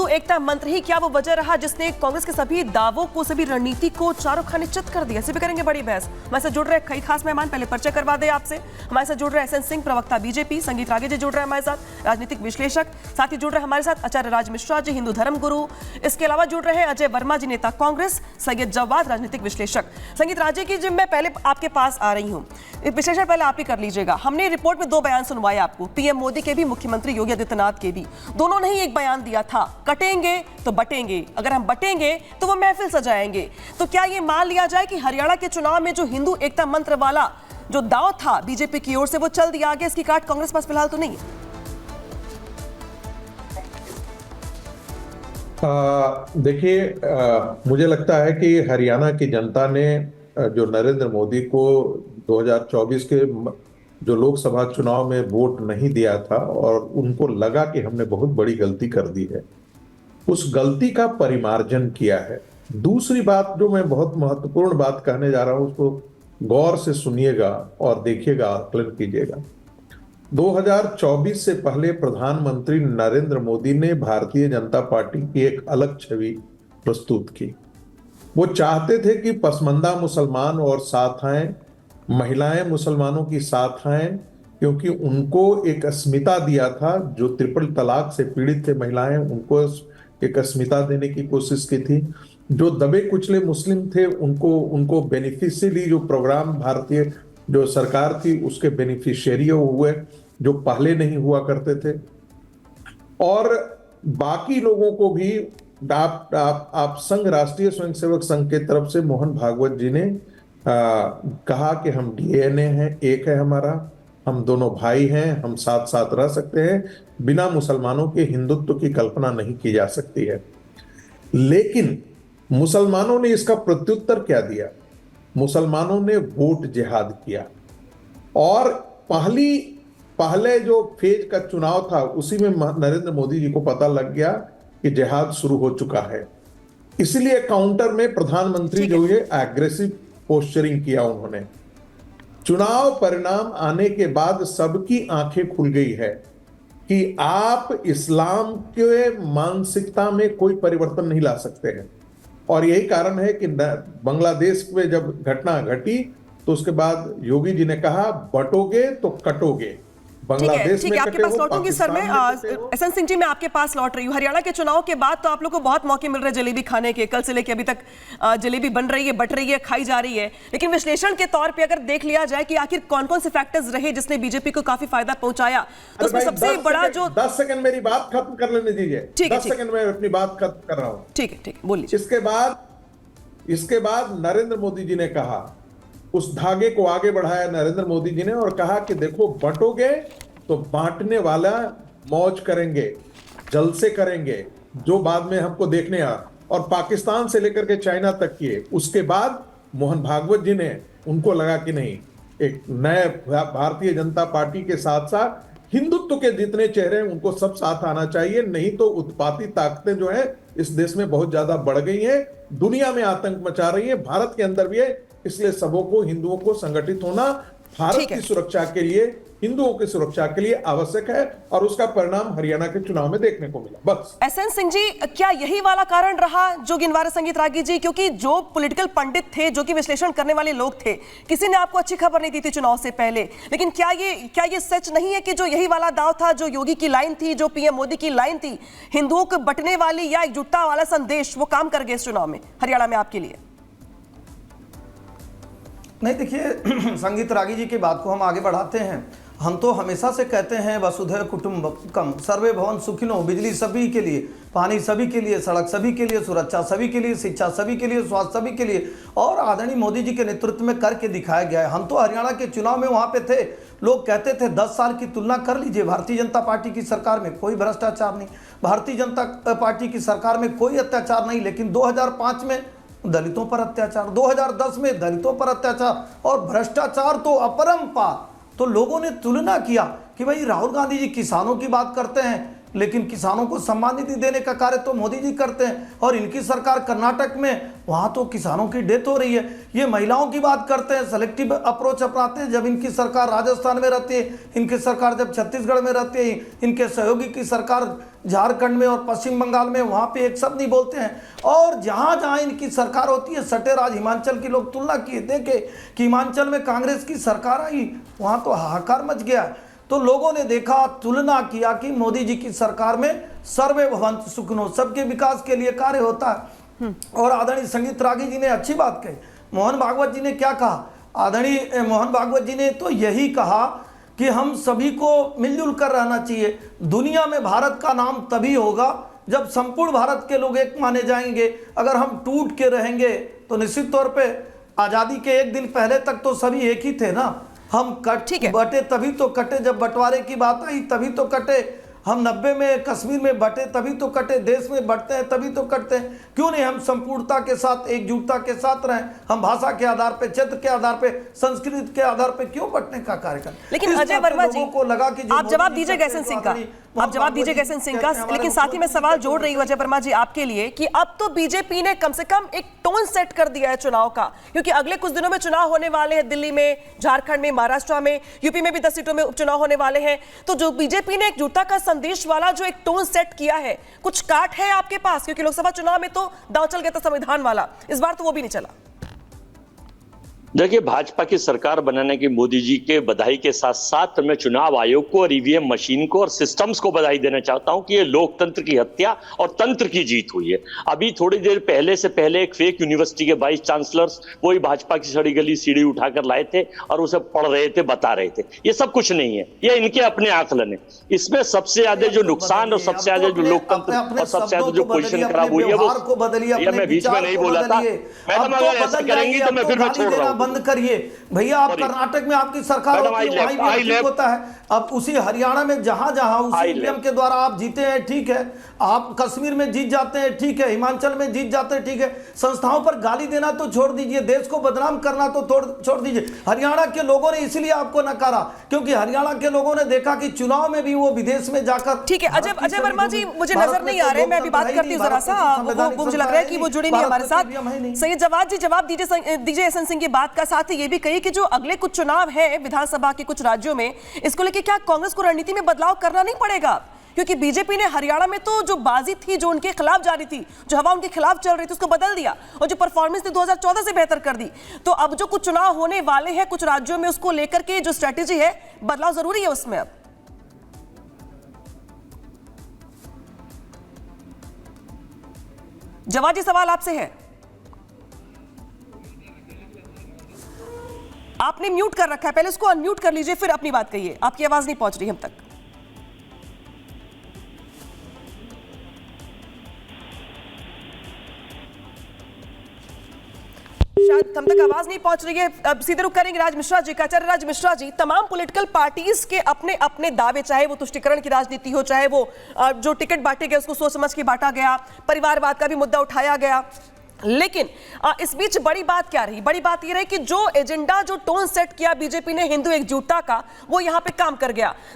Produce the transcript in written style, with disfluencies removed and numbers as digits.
हिंदू एकता मंत्र ही क्या वो वजह रहा जिसने कांग्रेस के सभी दावों को, सभी रणनीति को चारों खाने चित कर दिया? इसी पे करेंगे बड़ी बहस। हमारे साथ जुड़ रहे कई खास मेहमान, पहले परिचय करवा दे आपसे। हमारे साथ जुड़ रहे एसएन सिंह, प्रवक्ता बीजेपी, संगीत रागे जी जुड़ रहे हमारे साथ, राजनीतिक विश्लेषक। साथ ही जुड़ रहे हमारे साथ आचार्य राज मिश्रा जी, हिंदू धर्म गुरु। इसके अलावा जुड़ रहे हैं अजय वर्मा जी, नेता कांग्रेस, सैयद जवाद, राजनीतिक विश्लेषक। संगीत राजे की जिम में पहले आपके पास आ रही हूँ, विश्लेषण पहले आप ही कर लीजिएगा। हमने रिपोर्ट में दो बयान सुनवाए आपको, पीएम मोदी के भी, मुख्यमंत्री योगी आदित्यनाथ के भी। दोनों ने ही एक बयान दिया था, कटेंगे तो बटेंगे, अगर हम बटेंगे तो वो महफिल सजाएंगे। तो क्या ये मान लिया जाए कि हरियाणा के चुनाव में जो हिंदू एकता मंत्र वाला जो दाव था बीजेपी की ओर से, वो चल दिया आगे? इसकी काट कांग्रेस पास फिलहाल तो नहीं है। देखिए, मुझे लगता है कि हरियाणा की जनता ने जो नरेंद्र मोदी को 2024 के जो लोकसभा चुनाव में वोट नहीं दिया था और उनको लगा कि हमने बहुत बड़ी गलती कर दी है, उस गलती का परिमार्जन किया है। दूसरी बात जो मैं बहुत महत्वपूर्ण बात कहने जा रहा हूं, उसको गौर से सुनिएगा और देखिएगा, आकलन कीजिएगा। 2024 से पहले प्रधानमंत्री नरेंद्र मोदी ने भारतीय जनता पार्टी की एक अलग छवि प्रस्तुत की। वो चाहते थे कि पसमंदा मुसलमान और साथ आएं, महिलाएं मुसलमानों की साथ आएं, क्योंकि उनको एक अस्मिता दिया था। जो ट्रिपल तलाक से पीड़ित थे महिलाएं, उनको एक अस्मिता देने की कोशिश की थी। जो दबे कुचले मुस्लिम थे, उनको बेनिफिशियरी, जो प्रोग्राम भारतीय जो सरकार थी उसके बेनिफिशियरी हुए, जो पहले नहीं हुआ करते थे। और बाकी लोगों को भी आप संघ, राष्ट्रीय स्वयंसेवक संघ के तरफ से मोहन भागवत जी ने कहा कि हम डीएनए हैं, एक है हमारा, हम दोनों भाई हैं, हम साथ साथ रह सकते हैं, बिना मुसलमानों के हिंदुत्व की कल्पना नहीं की जा सकती है। लेकिन मुसलमानों ने इसका प्रत्युत्तर क्या दिया? मुसलमानों ने वोट जिहाद किया और पहले जो फेज का चुनाव था उसी में नरेंद्र मोदी जी को पता लग गया कि जिहाद शुरू हो चुका है। इसलिए काउंटर में प्रधानमंत्री जो है एग्रेसिव पोस्चरिंग किया उन्होंने। चुनाव परिणाम आने के बाद सबकी आंखें खुल गई है कि आप इस्लाम के मानसिकता में कोई परिवर्तन नहीं ला सकते हैं। और यही कारण है कि बांग्लादेश में जब घटना घटी तो उसके बाद योगी जी ने कहा, बटोगे तो कटोगे। बांग्लादेश में आपके पास लौटूंगी सर मैं। एसएन सिंह जी, मैं आपके पास लौट रही हूँ। हरियाणा के चुनाव के बाद तो आप लोगों को बहुत मौके मिल रहे हैं जलेबी खाने के, कल से लेकर अभी तक जलेबी बन रही है, बट रही है, खाई जा रही है। लेकिन विश्लेषण के तौर पे अगर देख लिया जाए कि आखिर कौन कौन से फैक्टर्स रहे जिसने बीजेपी को काफी फायदा पहुंचाया, तो उसमें सबसे बड़ा जो 10 सेकंड मेरी बात खत्म कर लेने दीजिए। 10 सेकंड में अपनी बात खत्म कर रहा हूँ। ठीक है, बोलिए। इसके बाद नरेंद्र मोदी जी ने कहा, उस धागे को आगे बढ़ाया नरेंद्र मोदी जी ने और कहा कि देखो, बंटोगे तो बांटने वाला मौज करेंगे, जलसे करेंगे, जो बाद में हमको देखने और पाकिस्तान से लेकर के चाइना तक किए। उसके बाद मोहन भागवत जी ने, उनको लगा कि नहीं, एक नए भारतीय जनता पार्टी के साथ साथ हिंदुत्व के जितने चेहरे हैं उनको सब साथ आना चाहिए, नहीं तो उत्पाती ताकतें जो है इस देश में बहुत ज्यादा बढ़ गई हैं, दुनिया में आतंक मचा रही है, भारत के अंदर भी है। इसलिए सबों को, हिंदुओं को संगठित होना भारत की सुरक्षा के लिए, हिंदुओं की सुरक्षा के लिए आवश्यक है और उसका परिणाम हरियाणा के चुनाव में देखने को मिला। बस। एसएन सिंह जी, क्या यही वाला कारण रहा जो गिनवा रहे संगीत रागी जी? क्योंकि जो पॉलिटिकल पंडित थे, जो कि विश्लेषण करने वाले लोग थे, किसी ने आपको अच्छी खबर नहीं दी थी चुनाव से पहले। लेकिन क्या ये सच नहीं है कि जो यही वाला दाव था, जो योगी की लाइन थी, जो पीएम मोदी की लाइन थी, हिंदुओं को बंटने वाली या एकजुटता वाला संदेश, वो काम कर गए इस चुनाव में हरियाणा में आपके लिए? नहीं, देखिए, संगीत रागी जी की बात को हम आगे बढ़ाते हैं। हम तो हमेशा से कहते हैं वसुधैव कुटुंबकम, सर्वे भवन सुखिनो, बिजली सभी के लिए, पानी सभी के लिए, सड़क सभी के लिए, सुरक्षा सभी के लिए, शिक्षा सभी के लिए, स्वास्थ्य सभी के लिए, और आदरणीय मोदी जी के नेतृत्व में करके दिखाया गया है। हम तो हरियाणा के चुनाव में वहाँ पे थे, लोग कहते थे 10 साल की तुलना कर लीजिए, भारतीय जनता पार्टी की सरकार में कोई भ्रष्टाचार नहीं, भारतीय जनता पार्टी की सरकार में कोई अत्याचार नहीं। लेकिन 2005 में दलितों पर अत्याचार, 2010 में दलितों पर अत्याचार और भ्रष्टाचार तो अपरंपार। तो लोगों ने तुलना किया कि भाई राहुल गांधी जी किसानों की बात करते हैं, लेकिन किसानों को सम्मान निधि देने का कार्य तो मोदी जी करते हैं, और इनकी सरकार कर्नाटक में, वहाँ तो किसानों की डेथ हो रही है। ये महिलाओं की बात करते हैं, सेलेक्टिव अप्रोच अपनाते हैं। जब इनकी सरकार राजस्थान में रहती है, इनकी सरकार जब छत्तीसगढ़ में रहती है, इनके सहयोगी की सरकार झारखंड में और पश्चिम बंगाल में, वहाँ पे एक शब्द नहीं बोलते हैं। और जहाँ जहाँ इनकी सरकार होती है, सटेराज हिमाचल की लोग तुलना किए, देखे कि हिमाचल में कांग्रेस की सरकार आई, वहाँ तो हाहाकार मच गया। तो लोगों ने देखा, तुलना किया कि मोदी जी की सरकार में सर्वे भवन्तु सुखिनो, सबके विकास के लिए कार्य होता है। और आदरणीय संगीत रागी जी ने अच्छी बात कही। मोहन भागवत जी ने क्या कहा? आदरणीय मोहन भागवत जी ने तो यही कहा कि हम सभी को मिलजुल कर रहना चाहिए। दुनिया में भारत का नाम तभी होगा जब संपूर्ण भारत के लोग एक माने जाएंगे। अगर हम टूट के रहेंगे तो निश्चित तौर पे आज़ादी के एक दिन पहले तक तो सभी एक ही थे ना। हम बटे तभी तो कटे, जब बंटवारे की बात आई तभी तो कटे। हम 90 में कश्मीर में बटे तभी तो कटे, देश में बटते हैं तभी तो कटते हैं। क्यों नहीं हम संपूर्णता के साथ, एकजुटता के साथ रहें? हम भाषा के आधार पे, क्षेत्र के आधार पे, संस्कृति के आधार पे क्यों बटने का कार्य करें? लेकिन अजय वर्मा जी को लगा कि आप जवाब दीजिए गैसन सिंह का, आप जवाब दीजिए गैसन सिंह का। लेकिन साथ ही मैं सवाल जोड़ रही हूं अजय वर्मा जी आपके लिए कि अब तो बीजेपी ने कम से कम एक टोन सेट कर दिया है चुनाव का, क्योंकि अगले कुछ दिनों में चुनाव होने वाले हैं। दिल्ली में, झारखंड में, महाराष्ट्र में, यूपी में भी 10 सीटों में उपचुनाव होने वाले हैं। तो जो बीजेपी ने एकजुटता का संदेश वाला जो एक टोन सेट किया है, कुछ काट है आपके पास? क्योंकि लोकसभा चुनाव में तो दांव चल गया था संविधान वाला, इस बार तो वो भी नहीं चला। देखिए, भाजपा की सरकार बनाने की मोदी जी के बधाई के साथ साथ मैं चुनाव आयोग को और ईवीएम मशीन को और सिस्टम्स को बधाई देना चाहता हूं कि ये लोकतंत्र की हत्या और तंत्र की जीत हुई है। अभी थोड़ी देर पहले से पहले एक फेक यूनिवर्सिटी के वाइस चांसलर्स वही भाजपा की सड़ी गली सीढ़ी उठाकर लाए थे और उसे पढ़ रहे थे, बता रहे थे। ये सब कुछ नहीं है, ये इनके अपने आकलन है। इसमें सबसे ज्यादा जो नुकसान और सबसे ज्यादा जो लोकतंत्र और सबसे ज्यादा जो पोजिशन खराब हुई है वो, मैं बीच में नहीं बोला था मैडम, अगर ऐसा करेंगी तो मैं फिर मैं छोड़ रहा हूं। बंद करिए भैया। आप कर्नाटक में आपकी सरकार होती है, वहीं भी होता है। अब उसी हरियाणा में जहां जहां उसी ईवीएम के द्वारा आप जीते हैं, ठीक है। आप कश्मीर में जीत जाते हैं, ठीक है। हिमाचल में जीत जाते हैं, ठीक है। संस्थाओं पर गाली देना तो छोड़ दीजिए, देश को बदनाम करना तो छोड़ दीजिए। हरियाणा के लोगों ने इसलिए आपको नकारा क्योंकि हरियाणा के लोगों ने देखा कि चुनाव में भी वो विदेश में जाकर, ठीक है। अजय वर्मा जी मुझे नजर नहीं आ रहे, मैं अभी बात करती हूँ जरा सा, मुझे लग रहा है कि वो जुड़े नहीं हमारे साथ। सही जवाब जी, जवाब दीजिए यशवंत सिंह की बात का। साथ ही ये भी कही कि जो अगले कुछ चुनाव है विधानसभा के कुछ राज्यों में, इसको लेके क्या कांग्रेस को रणनीति में बदलाव करना नहीं पड़ेगा? क्योंकि बीजेपी ने हरियाणा में तो जो बाजी थी, जो उनके खिलाफ जारी थी, जो हवा उनके खिलाफ चल रही थी, उसको बदल दिया और जो परफॉर्मेंस थी 2014 से बेहतर कर दी। तो अब जो कुछ चुनाव होने वाले हैं कुछ राज्यों में, उसको लेकर के जो स्ट्रेटेजी है, बदलाव जरूरी है उसमें। अब जवाब जी सवाल आपसे है, आपने म्यूट कर रखा है, पहले उसको अनम्यूट कर लीजिए फिर अपनी बात कहिए, आपकी आवाज नहीं पहुंच रही हम तक। शायद हम तक आवाज नहीं पहुंच रही है। अब सीधे रुख करेंगे राज मिश्रा जी का। आचार्य राज मिश्रा जी, तमाम पॉलिटिकल पार्टीज के अपने अपने दावे, चाहे वो तुष्टीकरण की राजनीति हो, चाहे वो जो टिकट बांटे गए उसको सोच समझ के बांटा गया, परिवारवाद का भी मुद्दा उठाया गया, लेकिन इस बीच बड़ी बात क्या रही? बड़ी बात यह रही कि जो एजेंडा, जो टोन सेट किया बीजेपी ने हिंदू एकजुटता का, वो यहां पे काम कर गया।